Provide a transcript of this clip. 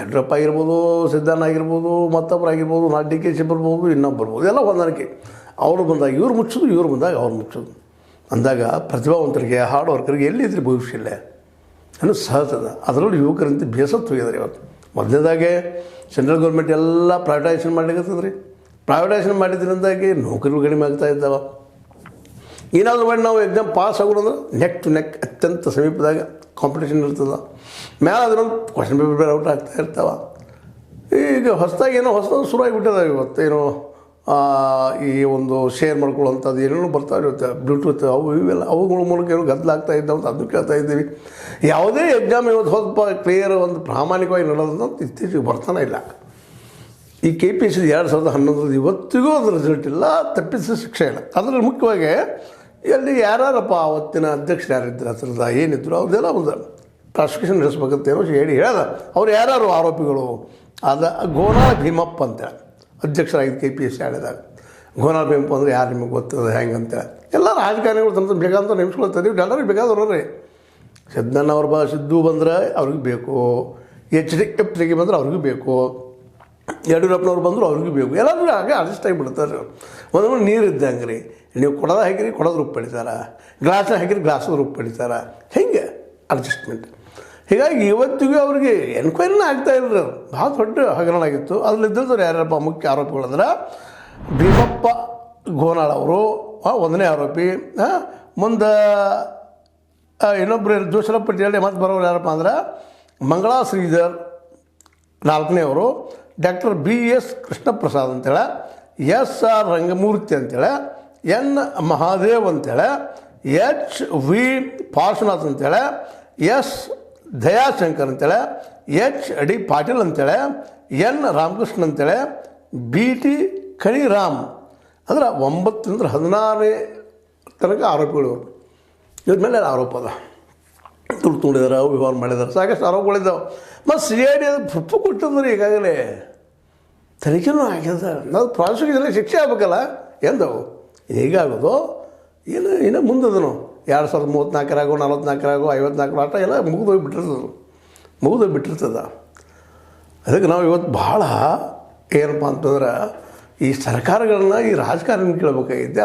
ಯಡಿಯೂರಪ್ಪ ಆಗಿರ್ಬೋದು, ಸಿದ್ದಣ್ಣ ಆಗಿರ್ಬೋದು, ಮತ್ತೊಬ್ಬರು ಆಗಿರ್ಬೋದು, ಡಿ ಕೆ ಶಿ ಬರ್ಬೋದು, ಇನ್ನೊಬ್ಬರು ಬರ್ಬೋದು, ಎಲ್ಲ ಹೊಂದಾಣಿಕೆ. ಅವರು ಬಂದಾಗ ಇವ್ರು ಮುಚ್ಚೋದು, ಇವ್ರು ಬಂದಾಗ ಅವ್ರು ಮುಚ್ಚೋದು ಅಂದಾಗ ಪ್ರತಿಭಾವಂತರಿಗೆ, ಹಾರ್ಡ್ ವರ್ಕರಿಗೆ ಎಲ್ಲಿದ್ರಿ ಭವಿಷ್ಯ ಇಲ್ಲ ಅನ್ನೋದು ಸಹಜದ. ಅದರಲ್ಲೂ ಯುವಕರಂತೆ ಬೇಸತ್ತು ಹೋಗಿದ್ದಾರೆ ಇವತ್ತು. ಮೊದಲನೇದಾಗೆ ಸೆಂಟ್ರಲ್ ಗೌರ್ಮೆಂಟ್ ಎಲ್ಲ ಪ್ರೈವೇಟೈಸೇಷನ್ ಮಾಡ್ಲಿಕ್ಕತ್ತದ ರೀ. ಪ್ರೈವೇಟೈಸೇಷನ್ ಮಾಡಿದ್ರಿಂದಾಗಿ ನೌಕರಿಗಳು ಕಡಿಮೆ ಆಗ್ತಾ ಇದ್ದಾವೆ. ಏನಾದರೂ ಮಾಡಿ ನಾವು ಎಕ್ಸಾಮ್ ಪಾಸ್ ಆಗೋದಂದ್ರೆ ನೆಕ್ ಟು ನೆಕ್ ಅತ್ಯಂತ ಸಮೀಪದಾಗ ಕಾಂಪಿಟೇಷನ್ ಇರ್ತದೆ. ಮೇಲೆ ಅದರೊಂದು ಕ್ವಶನ್ ಪೇಪರ್ ಬೇರೆ ಔಟ್ ಆಗ್ತಾ ಇರ್ತಾವೆ. ಈಗ ಹೊಸದಾಗಿ ಹೊಸದಾಗಿ ಶುರು ಆಗಿಬಿಟ್ಟಿದ್ದಾವೆ ಇವತ್ತೇನೋ ಈ ಒಂದು ಶೇರ್ ಮಾಡ್ಕೊಳ್ಳೋಂಥದ್ದು ಏನೇನೋ ಬರ್ತಾ ಇರುತ್ತೆ, ಬ್ಲೂಟೂತ್ ಅವು ಇವೆಲ್ಲ, ಅವುಗಳ ಮೂಲಕ ಏನೋ ಗದ್ದಲಾಗ್ತಾ ಇದ್ದಾವೆ ಅಂತ ಅದನ್ನು ಕೇಳ್ತಾ ಇದ್ದೀವಿ. ಯಾವುದೇ ಎಕ್ಸಾಮ್ ಇವತ್ತು ಸ್ವಲ್ಪ ಕ್ಲಿಯರ್ ಒಂದು ಪ್ರಾಮಾಣಿಕವಾಗಿ ನಡೆದಂತ ಇತ್ತೀಚೆಗೆ ಬರ್ತಾನೆ ಇಲ್ಲ. ಈ KPSC 2011 ಇವತ್ತಿಗೂ ಅದ್ರ ರಿಸಲ್ಟ್ ಇಲ್ಲ, ತಪ್ಪಿಸಿದ ಶಿಕ್ಷೆ ಇಲ್ಲ. ಅದರಲ್ಲಿ ಮುಖ್ಯವಾಗಿ ಎಲ್ಲಿ ಯಾರಪ್ಪ ಅವತ್ತಿನ ಅಧ್ಯಕ್ಷರು ಯಾರಿದ್ದರು, ಹತ್ರದ ಏನಿದ್ರು ಅವ್ರದ್ದೆಲ್ಲ ಒಂದು ಪ್ರಾಸಿಕ್ಯೂಷನ್ ನಡೆಸ್ಬೇಕಂತ ಏನೋ ಹೇಳದ. ಅವ್ರು ಯಾರು ಆರೋಪಿಗಳು? ಗೋನಾಳ ಭೀಮಪ್ಪ ಅಂತೇಳಿ ಅಧ್ಯಕ್ಷರಾಗಿದ್ದು KPSC ಆಳಿದಾಗ. ಗೋನಾಳ ಭೀಮಪ್ಪ ಅಂದರೆ ಯಾರು ನಿಮಗೆ ಗೊತ್ತದ ಹೆಂಗೆ ಅಂತೇಳಿ ಎಲ್ಲ ರಾಜಕಾರಣಿಗಳು ತಮ್ಮ ಬೇಕಂತ ನೇಮಿಸ್ಕೊಳ್ತಾರೆ. ಎಲ್ಲರಿಗೂ ಬೇಕಾದವ್ರು ರೀ. ಸಿದ್ದಣ್ಣ ಅವ್ರು ಸಿದ್ದು ಬಂದರೆ ಅವ್ರಿಗೆ ಬೇಕು, HDFಗೆ ಬಂದರೆ ಅವ್ರಿಗೂ ಬೇಕು, ಯಡಿಯೂರಪ್ಪನವ್ರು ಬಂದರು ಅವ್ರಿಗೂ ಬೇಕು, ಎಲ್ಲರೂ ಹಾಗೆ ಅಡ್ಜಸ್ಟ್ ಆಗಿಬಿಡ್ತಾರೆ. ಒಂದೊಂದು ನೀರು ಇದ್ದಂಗೆ ರೀ, ನೀವು ಕೊಡೋದು ಹಾಕಿರಿ ಕೊಡೋದು ರೂಪ ಪಡಿತಾರೆ, ಗ್ಲಾಸ್ನ ಹಾಕಿರಿ ಗ್ಲಾಸದ ರೂಪ ಪಡಿತಾರೆ, ಹೆಂಗೆ ಅಡ್ಜಸ್ಟ್ಮೆಂಟ್. ಹೀಗಾಗಿ ಇವತ್ತಿಗೂ ಅವ್ರಿಗೆ ಎನ್ಕ್ವೈರಿನ ಆಗ್ತಾಯಿಲ್ಲ. ಭಾಳ ದೊಡ್ಡ ಹಗರಣ ಆಗಿತ್ತು. ಅದರಲ್ಲಿದ್ದವ್ರು ಯಾರ್ಯಾರಪ್ಪ ಮುಖ್ಯ ಆರೋಪಿಗಳಂದ್ರೆ ಭೀಮಪ್ಪ ಗೋನಾಳ್ ಅವರು 1ನೇ ಆರೋಪಿ. ಮುಂದೆ ಇನ್ನೊಬ್ಬರು ದೋಷರ ಪಟ್ಟಿಯಲ್ಲಿ ಮತ್ತೆ ಬರೋರು ಯಾರಪ್ಪ ಅಂದ್ರೆ ಮಂಗಳಾ ಶ್ರೀಧರ್ 4ನೇವರು, ಡಾಕ್ಟರ್ BS ಕೃಷ್ಣಪ್ರಸಾದ್ ಅಂತೇಳಿ, SR ರಂಗಮೂರ್ತಿ ಅಂತೇಳಿ, N ಮಹಾದೇವ್ ಅಂತೇಳಿ, HV ಪಾರ್ಶ್ವನಾಥ್ ಅಂತೇಳಿ, S ದಯಾಶಂಕರ್ ಅಂತೇಳಿ, HD ಪಾಟೀಲ್ ಅಂತೇಳಿ, N ರಾಮಕೃಷ್ಣ ಅಂತೇಳಿ, BT ಕಣಿರಾಮ್. ಅಂದ್ರೆ 9 ರಿಂದ 16 ತನಕ ಆರೋಪಿಗಳು. ಇವ್ರ ಮೇಲೆ ಆರೋಪ ಅದ, ತುಂಡಿದಾರೆ, ವ್ಯವಹಾರ ಮಾಡಿದ್ದಾರೆ, ಸಾಕಷ್ಟು ಆರೋಪಗಳಿದ್ದಾವೆ. ಮತ್ತು CID ಅದು ಕೊಟ್ಟಿದ್ರೆ ಈಗಾಗಲೇ ತನಿಖೆನೂ ಆಗ್ಯದ. ನಾವು ಪ್ರಾಸಿಕ್ಯೂಷನ್ ಶಿಕ್ಷೆ ಆಗ್ಬೇಕಲ್ಲ ಎಂದವು. ಹೇಗಾಗೋದು ಇನ್ನು ಮುಂದದನು 2034 44 54 ಆಟ ಎಲ್ಲ ಮುಗಿದೋಗ್ಬಿಟ್ಟಿರ್ತದೆ. ಅದಕ್ಕೆ ನಾವು ಇವತ್ತು ಭಾಳ ಏನಪ್ಪ ಅಂತಂದ್ರೆ ಈ ಸರ್ಕಾರಗಳನ್ನ, ಈ ರಾಜಕಾರಣ ಕೇಳಬೇಕಾಗಿದೆ.